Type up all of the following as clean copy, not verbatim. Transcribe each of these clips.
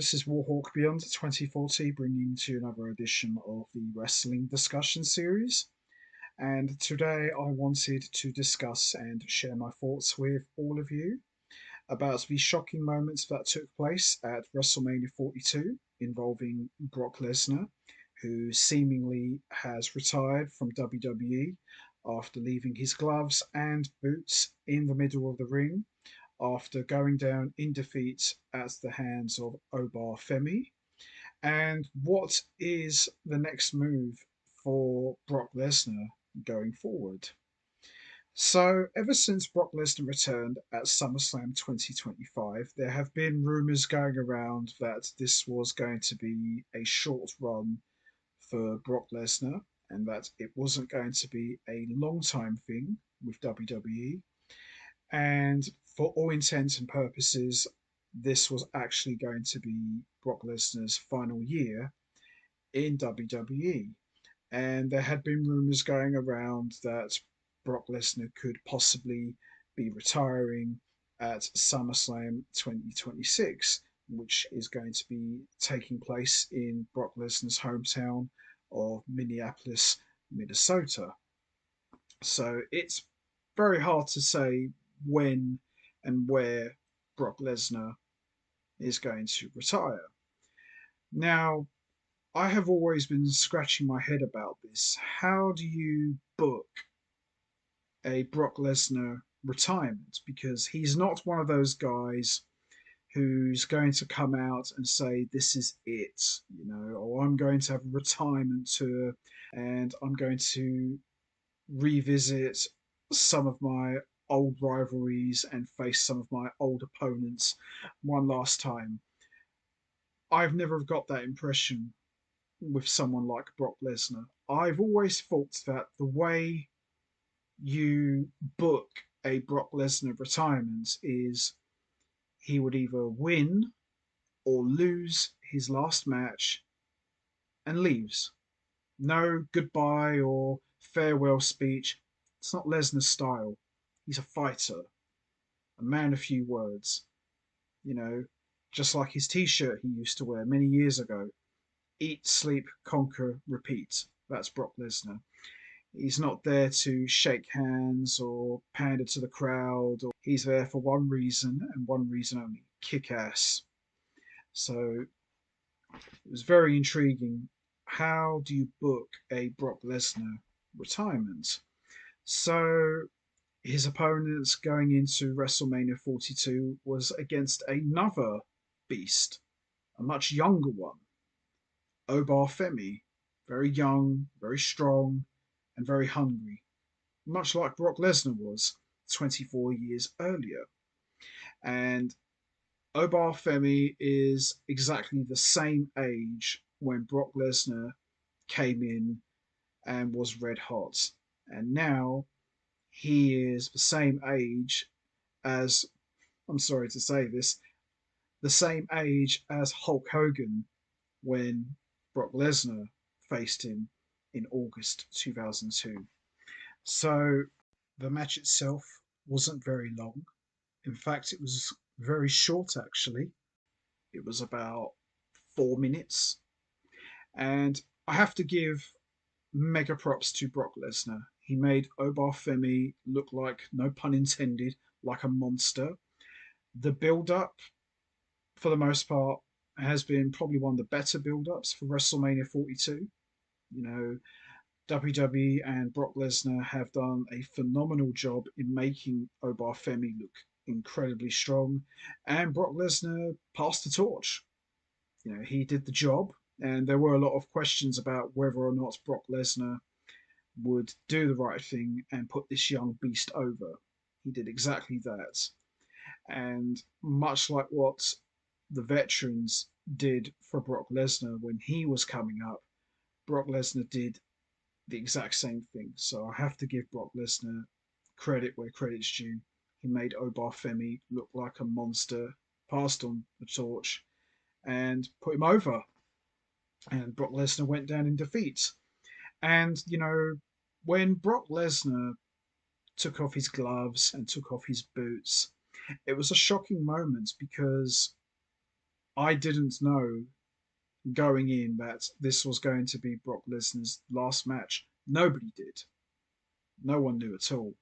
this is Warhawk Beyond 2040, bringing to another edition of the Wrestling Discussion Series. And today I wanted to discuss and share my thoughts with all of you about the shocking moments that took place at WrestleMania 42 involving Brock Lesnar, who seemingly has retired from WWE after leaving his gloves and boots in the middle of the ring after going down in defeat at the hands of Obar Femi. And what is the next move for Brock Lesnar going forward? So, ever since Brock Lesnar returned at SummerSlam 2025, there have been rumors going around that this was going to be a short run for Brock Lesnar and that it wasn't going to be a long time thing with WWE. And for all intents and purposes, this was actually going to be Brock Lesnar's final year in WWE. And there had been rumors going around that Brock Lesnar could possibly be retiring at SummerSlam 2026, which is going to be taking place in Brock Lesnar's hometown of Minneapolis, Minnesota. So it's very hard to say when and where Brock Lesnar is going to retire. Now, I have always been scratching my head about this. How do you book a Brock Lesnar retirement? Because he's not one of those guys who's going to come out and say, "This is it," or "I'm going to have a retirement tour and I'm going to revisit some of my old rivalries and face some of my old opponents one last time." I've never got that impression with someone like Brock Lesnar. I've always thought that the way you book a Brock Lesnar retirement is he would either win or lose his last match and leaves. No goodbye or farewell speech. It's not Lesnar's style. He's a fighter, a man of few words. You know, just like his T-shirt he used to wear many years ago. Eat, sleep, conquer, repeat. That's Brock Lesnar. He's not there to shake hands or pander to the crowd. Or he's there for one reason and one reason only: kick ass. So it was very intriguing. How do you book a Brock Lesnar retirement? So his opponents going into WrestleMania 42 was against another beast, a much younger one, Obar Femi, very young, very strong, and very hungry, much like Brock Lesnar was 24 years earlier. And Obar Femi is exactly the same age when Brock Lesnar came in and was red hot. And now he is the same age as, I'm sorry to say this, the same age as Hulk Hogan when Brock Lesnar faced him in August 2002. So the match itself wasn't very long. In fact, it was very short actually. It was about 4 minutes. And I have to give mega props to Brock Lesnar. He made Obar Femi look like, no pun intended, like a monster. The build up, for the most part, has been probably one of the better build ups for WrestleMania 42. You know, WWE and Brock Lesnar have done a phenomenal job in making Obar Femi look incredibly strong, and Brock Lesnar passed the torch. He did the job, and there were a lot of questions about whether or not Brock Lesnar would do the right thing and put this young beast over. He did exactly that. And much like what the veterans did for Brock Lesnar when he was coming up, Brock Lesnar did the exact same thing. So I have to give Brock Lesnar credit where credit's due. He made Obar Femi look like a monster, passed on the torch, and put him over. And Brock Lesnar went down in defeat. And, when Brock Lesnar took off his gloves and took off his boots, it was a shocking moment because I didn't know going in that this was going to be Brock Lesnar's last match. Nobody did. No one knew at all.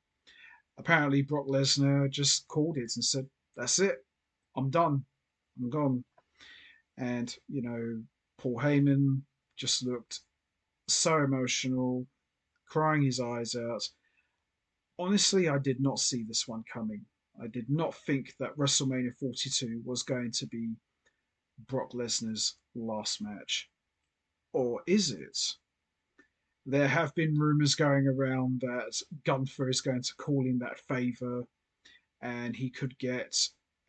Apparently, Brock Lesnar just called it and said, "That's it. I'm done. I'm gone." And, Paul Heyman just looked so emotional, crying his eyes out. Honestly, I did not see this one coming. I did not think that WrestleMania 42 was going to be Brock Lesnar's last match. Or is it? There have been rumors going around that Gunther is going to call in that favor and he could get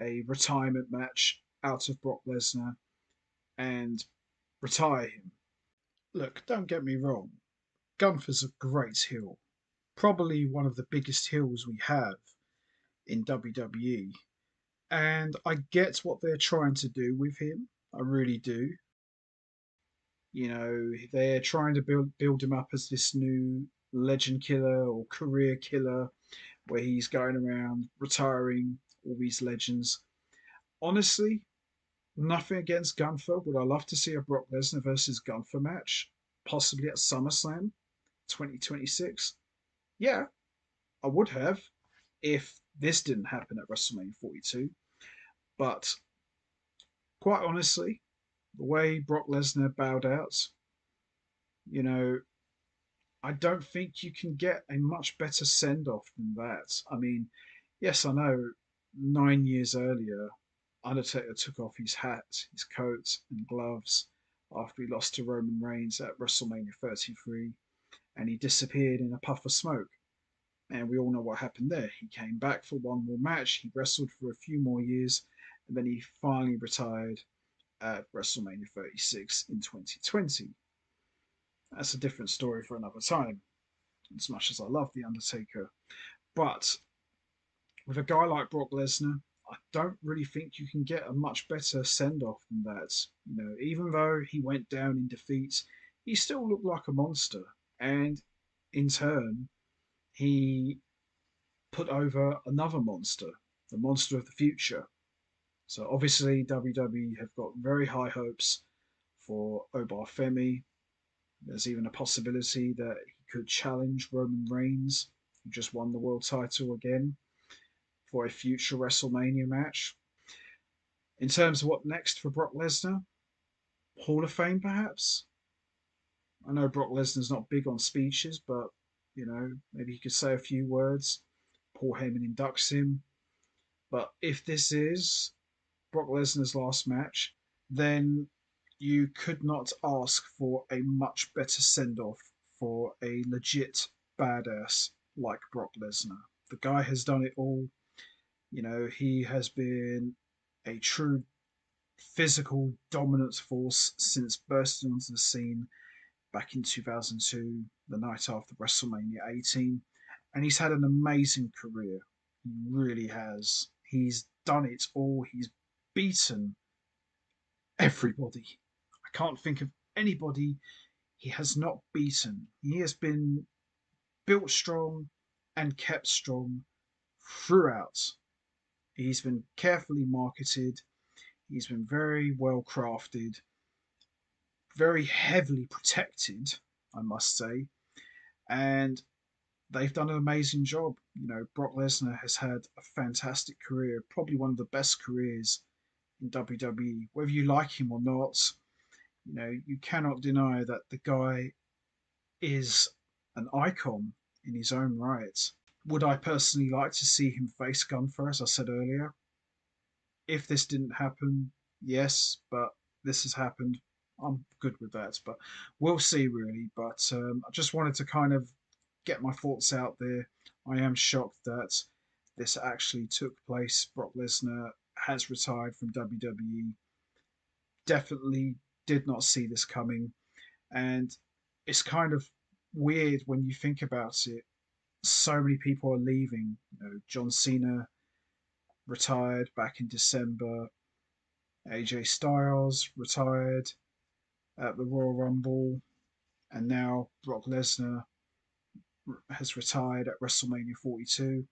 a retirement match out of Brock Lesnar and retire him. Look, don't get me wrong, Gunther's a great heel, probably one of the biggest heels we have in WWE. And I get what they're trying to do with him. I really do. They're trying to build him up as this new legend killer or career killer where he's going around retiring all these legends. Honestly, nothing against Gunther. Would I love to see a Brock Lesnar versus Gunther match? Possibly at SummerSlam 2026? Yeah, I would have if this didn't happen at WrestleMania 42. But quite honestly, the way Brock Lesnar bowed out, you know, I don't think you can get a much better send off than that. I mean, yes, I know 9 years earlier, Undertaker took off his hat, his coat, and gloves after he lost to Roman Reigns at WrestleMania 33, and he disappeared in a puff of smoke. And we all know what happened there. He came back for one more match, he wrestled for a few more years, and then he finally retired at WrestleMania 36 in 2020. That's a different story for another time, as much as I love The Undertaker. But with a guy like Brock Lesnar, I don't really think you can get a much better send off than that. Even though he went down in defeat, he still looked like a monster. And in turn, he put over another monster, the monster of the future. So obviously, WWE have got very high hopes for Obafemi. There's even a possibility that he could challenge Roman Reigns, who just won the world title again, for a future WrestleMania match. In terms of what next for Brock Lesnar, Hall of Fame perhaps? I know Brock Lesnar's not big on speeches, but maybe he could say a few words. Paul Heyman inducts him. But if this is Brock Lesnar's last match, then you could not ask for a much better send off for a legit badass like Brock Lesnar. The guy has done it all. He has been a true physical dominant force since bursting onto the scene back in 2002, the night after WrestleMania 18. And he's had an amazing career. He really has. He's done it all. He's beaten everybody. I can't think of anybody he has not beaten. He has been built strong and kept strong throughout. He's been carefully marketed. He's been very well crafted, very heavily protected, I must say. And they've done an amazing job. Brock Lesnar has had a fantastic career, probably one of the best careers in WWE. Whether you like him or not, you cannot deny that the guy is an icon in his own right. Would I personally like to see him face Gunther, as I said earlier? If this didn't happen, yes, but this has happened. I'm good with that, but we'll see, really. But I just wanted to kind of get my thoughts out there. I am shocked that this actually took place. Brock Lesnar has retired from WWE. Definitely did not see this coming. And it's kind of weird when you think about it. So many people are leaving. John Cena retired back in December. AJ Styles retired at the Royal Rumble, and now Brock Lesnar has retired at WrestleMania 42.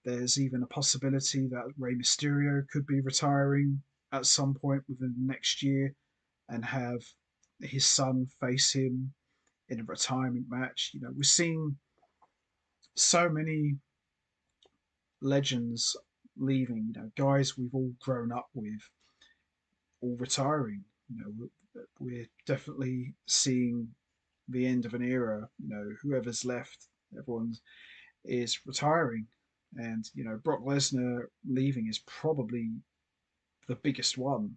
There's even a possibility that Rey Mysterio could be retiring. at some point within the next year and have his son face him in a retirement match. We're seeing so many legends leaving, guys we've all grown up with, all retiring. We're definitely seeing the end of an era. Whoever's left, everyone is retiring. And, Brock Lesnar leaving is probably the biggest one,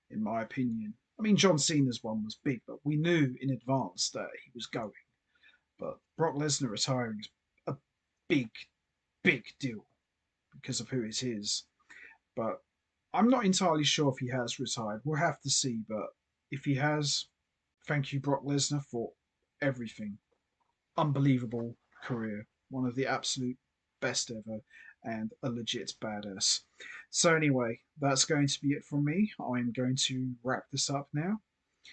in my opinion. I mean, John Cena's one was big, but we knew in advance that he was going. But Brock Lesnar retiring is a big, big deal because of who it is. But I'm not entirely sure if he has retired. We'll have to see. But if he has, thank you, Brock Lesnar, for everything. Unbelievable career. One of the absolute best ever and a legit badass. So, anyway, that's going to be it from me. I'm going to wrap this up now.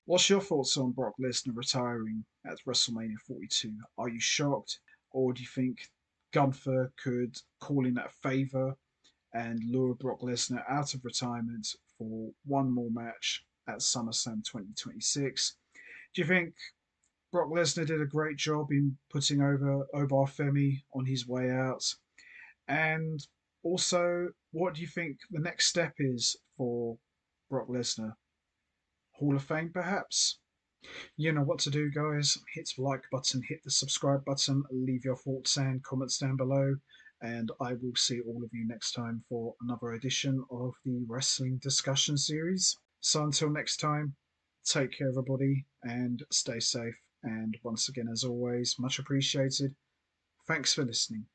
What's your thoughts on Brock Lesnar retiring at WrestleMania 42? Are you shocked, or do you think Gunther could call in that favor and lure Brock Lesnar out of retirement for one more match at SummerSlam 2026? Do you think Brock Lesnar did a great job in putting over Obar Femi on his way out? And also, what do you think the next step is for Brock Lesnar? Hall of Fame, perhaps? You know what to do, guys. Hit the like button, hit the subscribe button, leave your thoughts and comments down below, and I will see all of you next time for another edition of the Wrestling Discussion Series. So until next time, take care, everybody, and stay safe. And once again, as always, much appreciated. Thanks for listening.